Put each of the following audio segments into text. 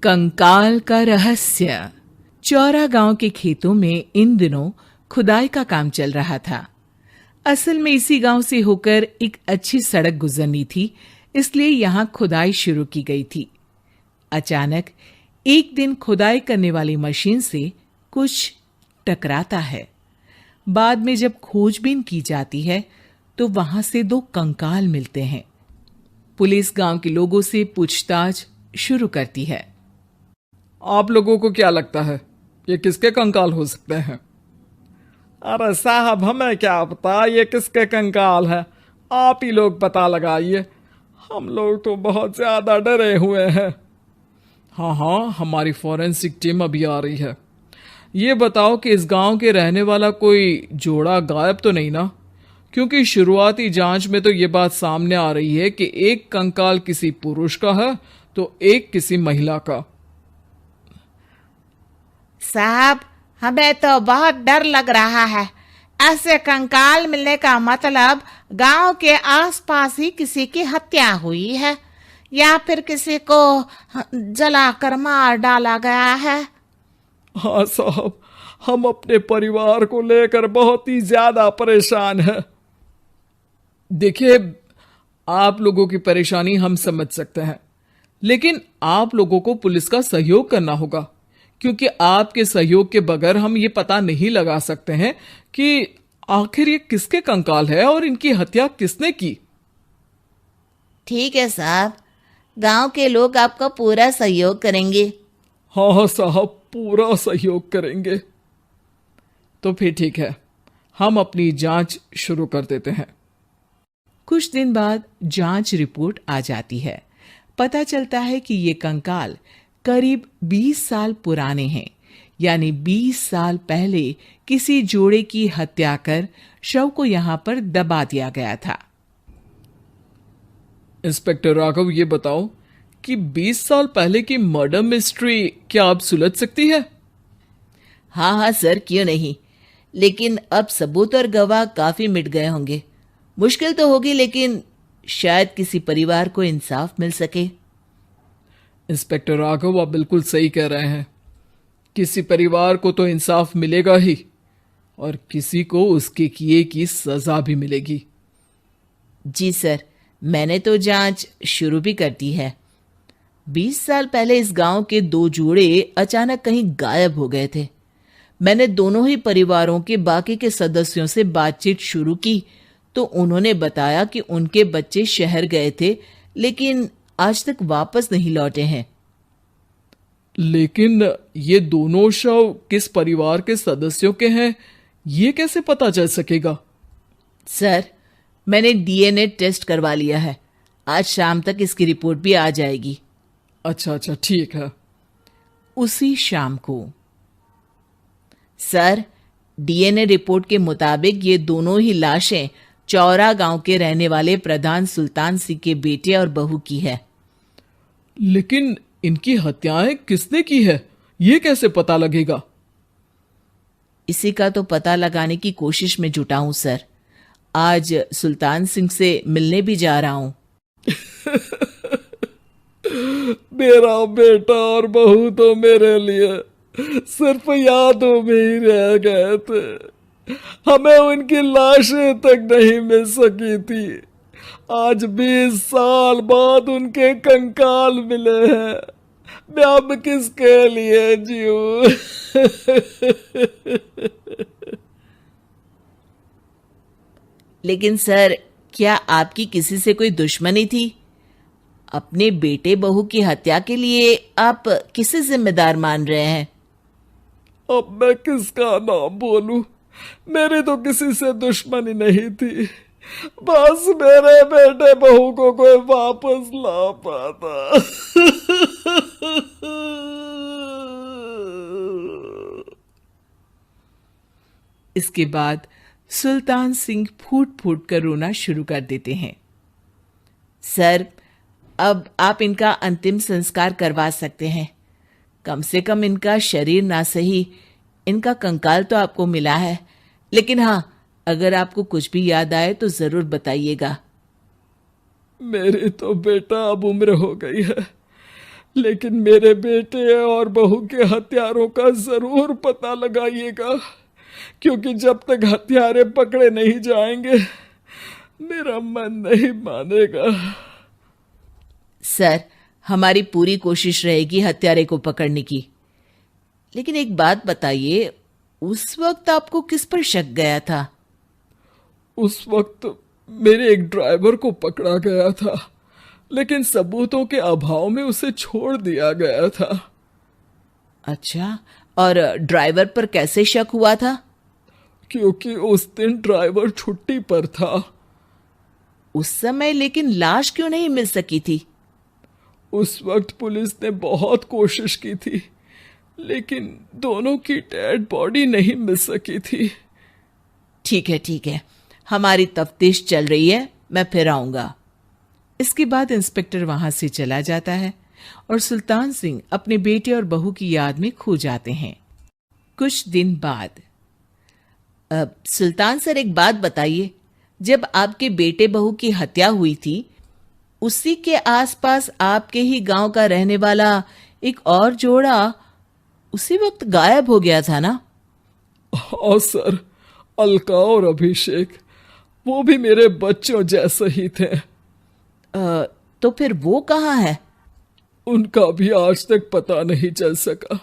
कंकाल का रहस्य। चौरा गांव के खेतों में इन दिनों खुदाई का काम चल रहा था। असल में इसी गांव से होकर एक अच्छी सड़क गुजरनी थी, इसलिए यहां खुदाई शुरू की गई थी। अचानक एक दिन खुदाई करने वाली मशीन से कुछ टकराता है। बाद में जब खोजबीन की जाती है तो वहां से 2 कंकाल मिलते हैं। पुलिस गांव के लोगों से पूछताछ शुरू करती है। आप लोगों को क्या लगता है ये किसके कंकाल हो सकते हैं? अरे साहब, हमें क्या पता ये किसके कंकाल है, आप ही लोग पता लगाइए। हम लोग तो बहुत ज्यादा डरे हुए हैं। हाँ, हमारी फॉरेंसिक टीम अभी आ रही है। ये बताओ कि इस गांव के रहने वाला कोई जोड़ा गायब तो नहीं ना? क्योंकि शुरुआती जांच में तो ये बात सामने आ रही है कि एक कंकाल किसी पुरुष का है तो एक किसी महिला का। साहब, हमें तो बहुत डर लग रहा है। ऐसे कंकाल मिलने का मतलब गांव के आसपास ही किसी की हत्या हुई है या फिर किसी को जलाकर मार डाला गया है। हाँ साहब, हम अपने परिवार को लेकर बहुत ही ज्यादा परेशान हैं। देखिए, आप लोगों की परेशानी हम समझ सकते हैं, लेकिन आप लोगों को पुलिस का सहयोग करना होगा, क्योंकि आपके सहयोग के बगैर हम ये पता नहीं लगा सकते हैं कि आखिर ये किसके कंकाल है और इनकी हत्या किसने की। ठीक है साहब, गांव के लोग आपका पूरा सहयोग करेंगे। हाँ साहब, पूरा सहयोग करेंगे। तो फिर ठीक है, हम अपनी जांच शुरू कर देते हैं। कुछ दिन बाद जांच रिपोर्ट आ जाती है। पता चलता है कि ये कंकाल करीब 20 साल पुराने हैं, यानी 20 साल पहले किसी जोड़े की हत्या कर शव को यहां पर दबा दिया गया था। इंस्पेक्टर राघव, ये बताओ कि 20 साल पहले की मर्डर मिस्ट्री क्या आप सुलझ सकती है? हाँ सर, क्यों नहीं। लेकिन अब सबूत और गवाह काफी मिट गए होंगे। मुश्किल तो होगी, लेकिन शायद किसी परिवार को इंसाफ मिल सके। इंस्पेक्टर राघव, आप बिल्कुल सही कह रहे हैं। किसी परिवार को तो इंसाफ मिलेगा ही, और किसी को उसके किए की सजा भी मिलेगी। जी सर, मैंने तो जांच शुरू भी कर दी है। 20 साल पहले इस गांव के 2 जोड़े अचानक कहीं गायब हो गए थे। मैंने दोनों ही परिवारों के बाकी के सदस्यों से बातचीत शुरू की तो उन्होंने बताया कि उनके बच्चे शहर गए थे, लेकिन आज तक वापस नहीं लौटे हैं। लेकिन ये दोनों शव किस परिवार के सदस्यों के हैं, ये कैसे पता चल सकेगा? सर, मैंने डीएनए टेस्ट करवा लिया है। आज शाम तक इसकी रिपोर्ट भी आ जाएगी। अच्छा, ठीक है। उसी शाम को सर, डीएनए रिपोर्ट के मुताबिक ये दोनों ही लाशें चौरा गांव के रहने वाले प्रधान सुल्तान सिंह के बेटे और बहू की है। लेकिन इनकी हत्याएं किसने की है, ये कैसे पता लगेगा? इसी का तो पता लगाने की कोशिश में जुटा हूं सर। आज सुल्तान सिंह से मिलने भी जा रहा हूं। मेरा बेटा और बहू तो मेरे लिए सिर्फ यादों में ही रह गए थे। हमें उनकी लाशें तक नहीं मिल सकी थी। आज 20 साल बाद उनके कंकाल मिले हैं। मैं अब किसके लिए जीऊं? लेकिन सर, क्या आपकी किसी से कोई दुश्मनी थी? अपने बेटे बहू की हत्या के लिए आप किसे जिम्मेदार मान रहे हैं? अब मैं किसका नाम बोलूं? मेरी तो किसी से दुश्मनी नहीं थी। बस मेरे बेटे बहू को कोई वापस ला पाता। इसके बाद सुल्तान सिंह फूट फूट कर रोना शुरू कर देते हैं। सर, अब आप इनका अंतिम संस्कार करवा सकते हैं। कम से कम इनका शरीर ना सही, इनका कंकाल तो आपको मिला है। लेकिन हाँ, अगर आपको कुछ भी याद आए तो जरूर बताइएगा। मेरी तो बेटा अब उम्र हो गई है। लेकिन मेरे बेटे और बहू के हत्यारों का जरूर पता लगाइएगा, क्योंकि जब तक हत्यारे पकड़े नहीं जाएंगे मेरा मन नहीं मानेगा। सर, हमारी पूरी कोशिश रहेगी हत्यारे को पकड़ने की। लेकिन एक बात बताइए, उस वक्त आपको किस पर शक गया था? उस वक्त मेरे एक ड्राइवर को पकड़ा गया था, लेकिन सबूतों के अभाव में उसे छोड़ दिया गया था। अच्छा, और ड्राइवर पर कैसे शक हुआ था? क्योंकि उस दिन ड्राइवर छुट्टी पर था। उस समय लेकिन लाश क्यों नहीं मिल सकी थी? उस वक्त पुलिस ने बहुत कोशिश की थी, लेकिन दोनों की डेड बॉडी नहीं मिल सकी थी। ठीक है, हमारी तफ्तीश चल रही है, मैं फिर आऊंगा। इसके बाद इंस्पेक्टर वहां से चला जाता है और सुल्तान सिंह अपने बेटे और बहू की याद में खो जाते हैं। कुछ दिन बाद सुल्तान सर, एक बात बताइए, जब आपके बेटे बहू की हत्या हुई थी, उसी के आसपास आपके ही गांव का रहने वाला एक और जोड़ा उसी वक्त गायब हो गया था ना? हाँ सर, अलका और अभिषेक, वो भी मेरे बच्चों जैसे ही थे। तो फिर वो कहाँ है? उनका भी आज तक पता नहीं चल सका,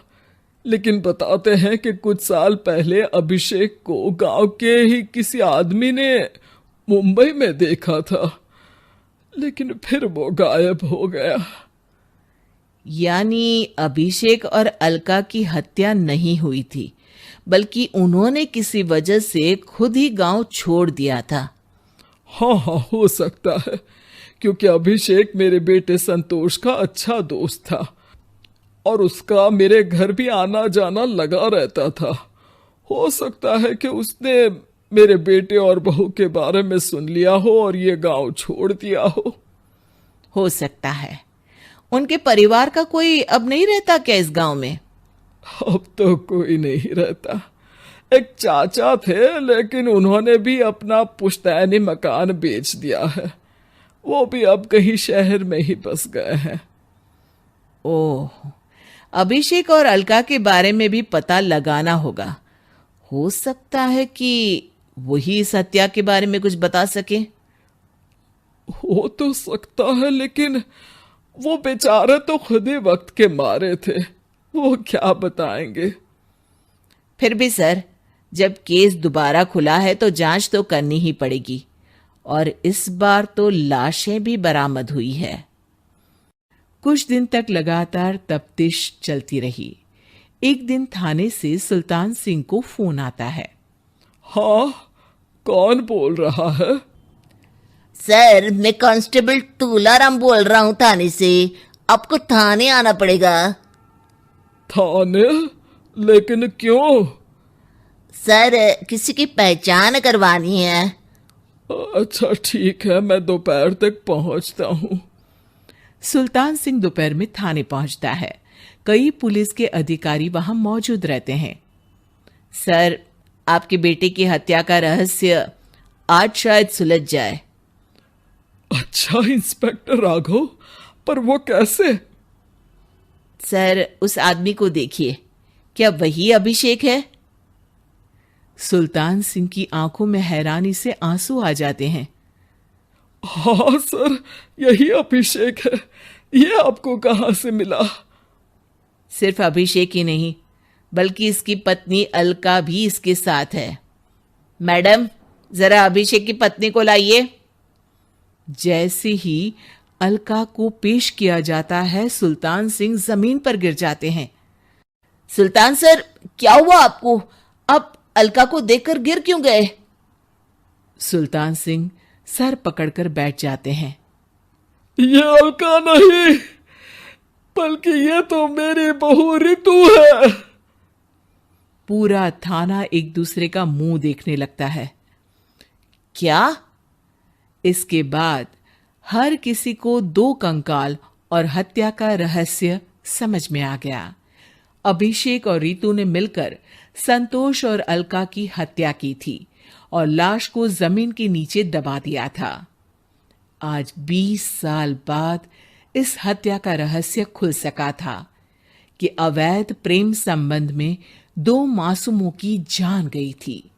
लेकिन बताते हैं कि कुछ साल पहले अभिषेक को गांव के ही किसी आदमी ने मुंबई में देखा था, लेकिन फिर वो गायब हो गया। यानी अभिषेक और अलका की हत्या नहीं हुई थी, बल्कि उन्होंने किसी वजह से खुद ही गांव छोड़ दिया था। हाँ, हो सकता है, क्योंकि अभिषेक मेरे बेटे संतोष का अच्छा दोस्त था और उसका मेरे घर भी आना जाना लगा रहता था। हो सकता है कि उसने मेरे बेटे और बहू के बारे में सुन लिया हो और ये गांव छोड़ दिया हो सकता है। उनके परिवार का कोई अब नहीं रहता क्या इस गांव में? अब तो कोई नहीं रहता। एक चाचा थे, लेकिन उन्होंने भी अपना पुश्तैनी मकान बेच दिया है। वो भी अब कहीं शहर में ही बस गए हैं। ओह, अभिषेक और अलका के बारे में भी पता लगाना होगा। हो सकता है कि वही इस हत्या के बारे में कुछ बता सके। हो तो सकता है, लेकिन वो बेचारे तो खुद ही वक्त के मारे थे, वो क्या बताएंगे। फिर भी सर, जब केस दोबारा खुला है तो जांच तो करनी ही पड़ेगी, और इस बार तो लाशें भी बरामद हुई है। कुछ दिन तक लगातार तफ्तीश चलती रही। एक दिन थाने से सुल्तान सिंह को फोन आता है। हाँ, कौन बोल रहा है? सर, मैं कांस्टेबल तुलाराम बोल रहा हूँ थाने से। आपको थाने आना पड़ेगा। थाने? लेकिन क्यों? सर, किसी की पहचान करवानी है। अच्छा ठीक है, मैं दोपहर तक पहुंचता हूँ। सुल्तान सिंह दोपहर में थाने पहुंचता है। कई पुलिस के अधिकारी वहां मौजूद रहते हैं। सर, आपके बेटे की हत्या का रहस्य आज शायद सुलझ जाए। अच्छा इंस्पेक्टर राघव, पर वो कैसे? सर, उस आदमी को देखिए, क्या वही अभिषेक है? सुल्तान सिंह की आंखों में हैरानी से आंसू आ जाते हैं। हाँ सर, यही अभिषेक है। ये आपको कहाँ से मिला? सिर्फ अभिषेक ही नहीं, बल्कि इसकी पत्नी अलका भी इसके साथ है। मैडम, जरा अभिषेक की पत्नी को लाइए। जैसे ही अलका को पेश किया जाता है, सुल्तान सिंह जमीन पर गिर जाते हैं। सुल्तान सर, क्या हुआ आपको? आप अलका को देखकर गिर क्यों गए? सुल्तान सिंह सर पकड़कर बैठ जाते हैं। ये अलका नहीं, बल्कि ये तो मेरी बहू रितु है। पूरा थाना एक दूसरे का मुंह देखने लगता है। क्या? इसके बाद हर किसी को दो कंकाल और हत्या का रहस्य समझ में आ गया। अभिषेक और रितु ने मिलकर संतोष और अलका की हत्या की थी और लाश को जमीन के नीचे दबा दिया था। आज 20 साल बाद इस हत्या का रहस्य खुल सका था कि अवैध प्रेम संबंध में 2 मासूमों की जान गई थी।